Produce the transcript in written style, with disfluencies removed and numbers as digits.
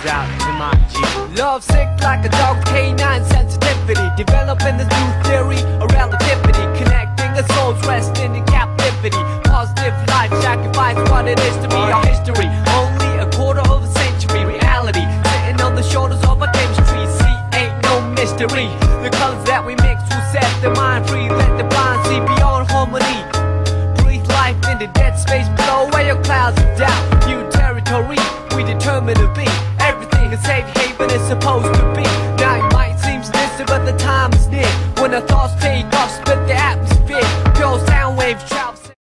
out to my G. Love sick like a dog, canine sensitivity. Developing this new theory of relativity, connecting a soul's resting in captivity. Positive life sacrifice what it is to be our history. Only a quarter of a century reality, sitting on the shoulders of our chemistry. See, ain't no mystery. The colors that we mix will set the mind free. Let the blind see beyond harmony. Breathe life in the dead space below, where your clouds of doubt. New territory, we determined to be. Everything a safe haven is supposed to be. Now it might seem distant, but the time is near when the thoughts take off.